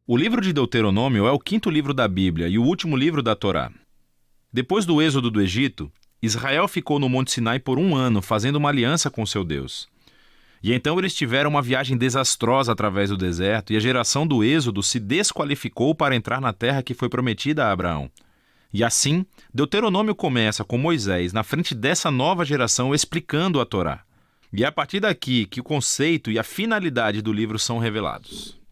O livro de Deuteronômio é o quinto livro da Bíblia e o último livro da Torá. Depois do êxodo do Egito, Israel ficou no Monte Sinai por 1 ano, fazendo uma aliança com seu Deus. E então eles tiveram uma viagem desastrosa através do deserto, e a geração do êxodo se desqualificou para entrar na terra que foi prometida a Abraão. E assim, Deuteronômio começa com Moisés na frente dessa nova geração explicando a Torá. E é a partir daqui que o conceito e a finalidade do livro são revelados.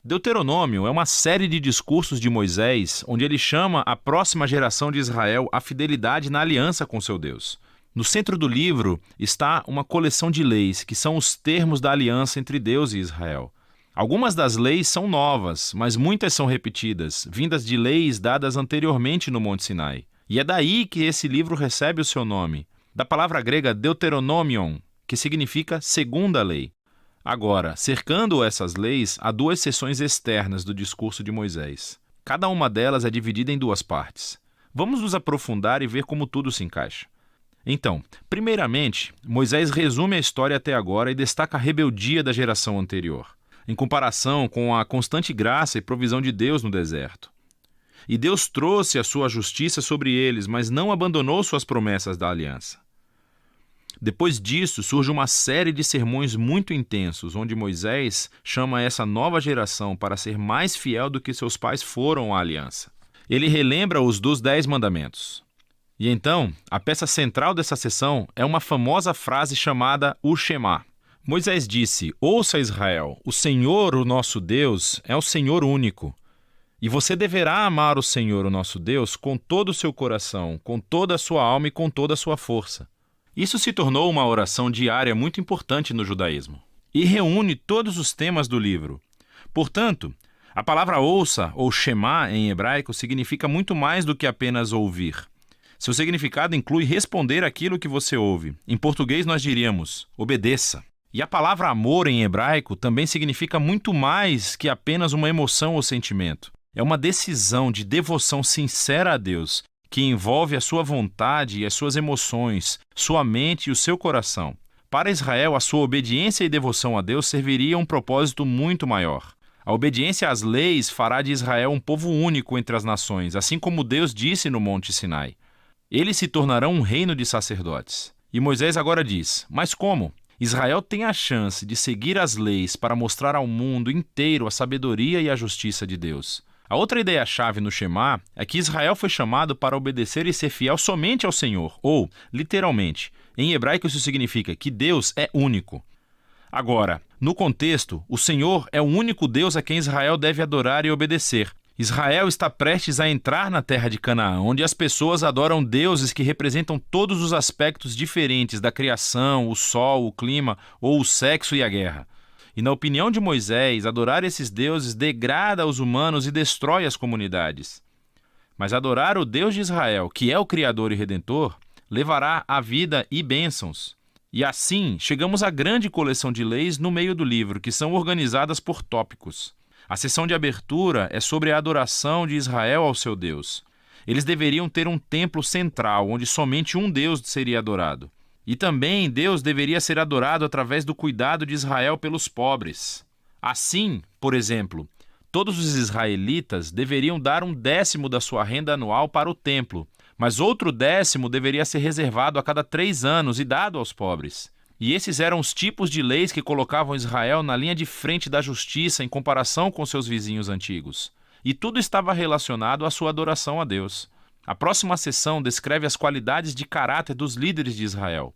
Deuteronômio é uma série de discursos de Moisés, onde ele chama a próxima geração de Israel à fidelidade na aliança com seu Deus. No centro do livro está uma coleção de leis, que são os termos da aliança entre Deus e Israel. Algumas das leis são novas, mas muitas são repetidas, vindas de leis dadas anteriormente no Monte Sinai. E é daí que esse livro recebe o seu nome, da palavra grega Deuteronomion, que significa segunda lei. Agora, cercando essas leis, há 2 seções externas do discurso de Moisés. Cada uma delas é dividida em 2 partes. Vamos nos aprofundar e ver como tudo se encaixa. Então, primeiramente, Moisés resume a história até agora e destaca a rebeldia da geração anterior, em comparação com a constante graça e provisão de Deus no deserto. E Deus trouxe a sua justiça sobre eles, mas não abandonou suas promessas da aliança. Depois disso, surge uma série de sermões muito intensos, onde Moisés chama essa nova geração para ser mais fiel do que seus pais foram à aliança. Ele relembra-os dos 10 mandamentos. E então, a peça central dessa sessão é uma famosa frase chamada o Shema. Moisés disse: "Ouça, Israel, o Senhor, o nosso Deus, é o Senhor único. E você deverá amar o Senhor, o nosso Deus, com todo o seu coração, com toda a sua alma e com toda a sua força." Isso se tornou uma oração diária muito importante no judaísmo e reúne todos os temas do livro. Portanto, a palavra ouça, ou Shema em hebraico, significa muito mais do que apenas ouvir. Seu significado inclui responder aquilo que você ouve. Em português nós diríamos, obedeça. E a palavra amor em hebraico também significa muito mais que apenas uma emoção ou sentimento. É uma decisão de devoção sincera a Deus, que envolve a sua vontade e as suas emoções, sua mente e o seu coração. Para Israel, a sua obediência e devoção a Deus serviria a um propósito muito maior. A obediência às leis fará de Israel um povo único entre as nações, assim como Deus disse no Monte Sinai. Eles se tornarão um reino de sacerdotes. E Moisés agora diz: mas como? Israel tem a chance de seguir as leis para mostrar ao mundo inteiro a sabedoria e a justiça de Deus. A outra ideia-chave no Shema é que Israel foi chamado para obedecer e ser fiel somente ao Senhor, ou, literalmente, em hebraico isso significa que Deus é único. Agora, no contexto, o Senhor é o único Deus a quem Israel deve adorar e obedecer. Israel está prestes a entrar na terra de Canaã, onde as pessoas adoram deuses que representam todos os aspectos diferentes da criação, o sol, o clima ou o sexo e a guerra. E na opinião de Moisés, adorar esses deuses degrada os humanos e destrói as comunidades. Mas adorar o Deus de Israel, que é o Criador e Redentor, levará a vida e bênçãos. E assim, chegamos à grande coleção de leis no meio do livro, que são organizadas por tópicos. A sessão de abertura é sobre a adoração de Israel ao seu Deus. Eles deveriam ter um templo central, onde somente um Deus seria adorado. E também Deus deveria ser adorado através do cuidado de Israel pelos pobres. Assim, por exemplo, todos os israelitas deveriam dar 1/10 da sua renda anual para o templo, mas outro 10º deveria ser reservado a cada 3 anos e dado aos pobres. E esses eram os tipos de leis que colocavam Israel na linha de frente da justiça em comparação com seus vizinhos antigos. E tudo estava relacionado à sua adoração a Deus. A próxima seção descreve as qualidades de caráter dos líderes de Israel.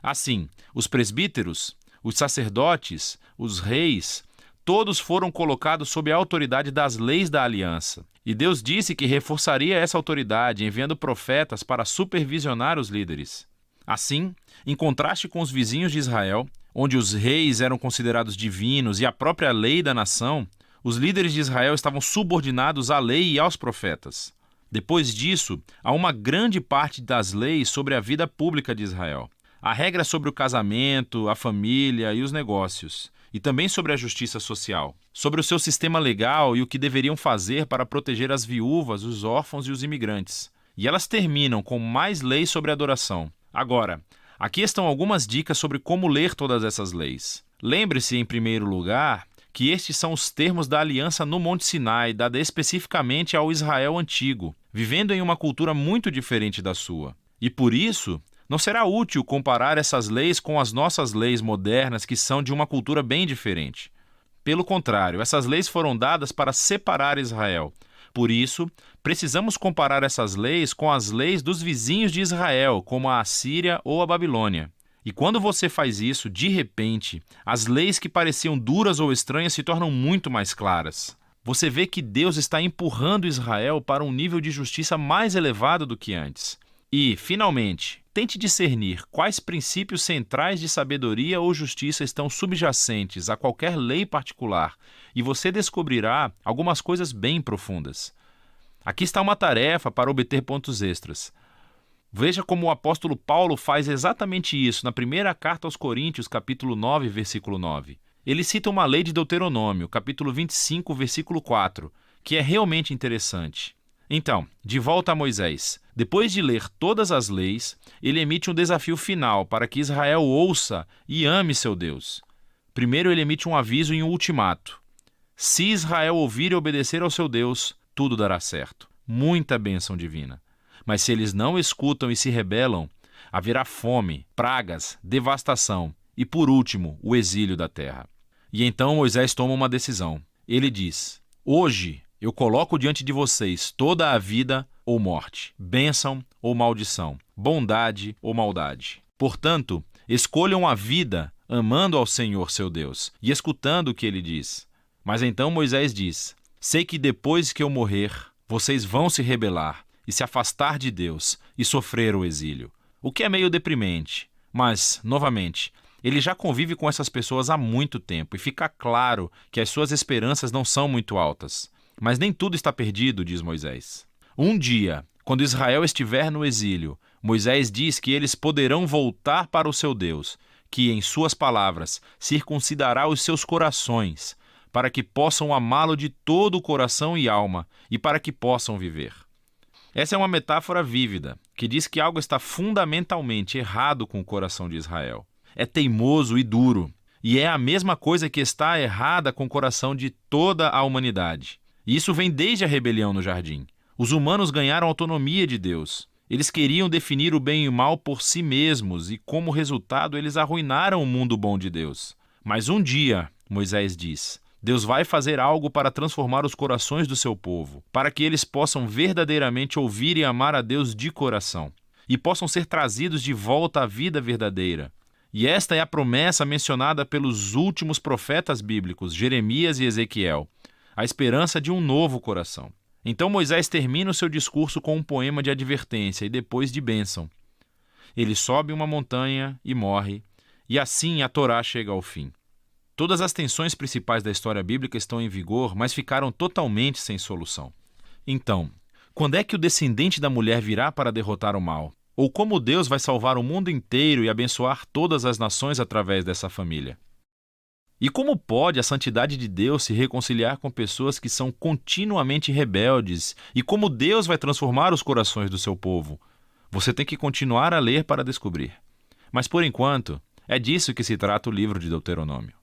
Assim, os presbíteros, os sacerdotes, os reis, todos foram colocados sob a autoridade das leis da aliança. E Deus disse que reforçaria essa autoridade, enviando profetas para supervisionar os líderes. Assim, em contraste com os vizinhos de Israel, onde os reis eram considerados divinos e a própria lei da nação, os líderes de Israel estavam subordinados à lei e aos profetas. Depois disso, há uma grande parte das leis sobre a vida pública de Israel. Há regras sobre o casamento, a família e os negócios, e também sobre a justiça social, sobre o seu sistema legal e o que deveriam fazer para proteger as viúvas, os órfãos e os imigrantes. E elas terminam com mais leis sobre adoração. Agora, aqui estão algumas dicas sobre como ler todas essas leis. Lembre-se, em primeiro lugar, que estes são os termos da aliança no Monte Sinai, dada especificamente ao Israel antigo, vivendo em uma cultura muito diferente da sua. E por isso, não será útil comparar essas leis com as nossas leis modernas, que são de uma cultura bem diferente. Pelo contrário, essas leis foram dadas para separar Israel. Por isso, precisamos comparar essas leis com as leis dos vizinhos de Israel, como a Assíria ou a Babilônia. E quando você faz isso, de repente, as leis que pareciam duras ou estranhas se tornam muito mais claras. Você vê que Deus está empurrando Israel para um nível de justiça mais elevado do que antes. E, finalmente, tente discernir quais princípios centrais de sabedoria ou justiça estão subjacentes a qualquer lei particular, e você descobrirá algumas coisas bem profundas. Aqui está uma tarefa para obter pontos extras. Veja como o apóstolo Paulo faz exatamente isso na primeira carta aos Coríntios, capítulo 9, versículo 9. Ele cita uma lei de Deuteronômio, capítulo 25, versículo 4, que é realmente interessante. Então, de volta a Moisés. Depois de ler todas as leis, ele emite um desafio final para que Israel ouça e ame seu Deus. Primeiro, ele emite um aviso e um ultimato. Se Israel ouvir e obedecer ao seu Deus, tudo dará certo. Muita bênção divina. Mas se eles não escutam e se rebelam, haverá fome, pragas, devastação e, por último, o exílio da terra. E então Moisés toma uma decisão. Ele diz: hoje eu coloco diante de vocês toda a vida ou morte, bênção ou maldição, bondade ou maldade. Portanto, escolham a vida amando ao Senhor seu Deus e escutando o que ele diz. Mas então Moisés diz: sei que depois que eu morrer, vocês vão se rebelar e se afastar de Deus e sofrer o exílio. O que é meio deprimente, mas, novamente, ele já convive com essas pessoas há muito tempo e fica claro que as suas esperanças não são muito altas. Mas nem tudo está perdido, diz Moisés. Um dia, quando Israel estiver no exílio, Moisés diz que eles poderão voltar para o seu Deus, que, em suas palavras, circuncidará os seus corações, para que possam amá-lo de todo o coração e alma, e para que possam viver. Essa é uma metáfora vívida, que diz que algo está fundamentalmente errado com o coração de Israel. É teimoso e duro, e é a mesma coisa que está errada com o coração de toda a humanidade. E isso vem desde a rebelião no jardim. Os humanos ganharam autonomia de Deus. Eles queriam definir o bem e o mal por si mesmos, e como resultado eles arruinaram o mundo bom de Deus. Mas um dia, Moisés diz, Deus vai fazer algo para transformar os corações do seu povo, para que eles possam verdadeiramente ouvir e amar a Deus de coração, e possam ser trazidos de volta à vida verdadeira. E esta é a promessa mencionada pelos últimos profetas bíblicos, Jeremias e Ezequiel, a esperança de um novo coração. Então Moisés termina o seu discurso com um poema de advertência e depois de bênção. Ele sobe uma montanha e morre, e assim a Torá chega ao fim. Todas as tensões principais da história bíblica estão em vigor, mas ficaram totalmente sem solução. Então, quando é que o descendente da mulher virá para derrotar o mal? Ou como Deus vai salvar o mundo inteiro e abençoar todas as nações através dessa família? E como pode a santidade de Deus se reconciliar com pessoas que são continuamente rebeldes? E como Deus vai transformar os corações do seu povo? Você tem que continuar a ler para descobrir. Mas por enquanto, é disso que se trata o livro de Deuteronômio.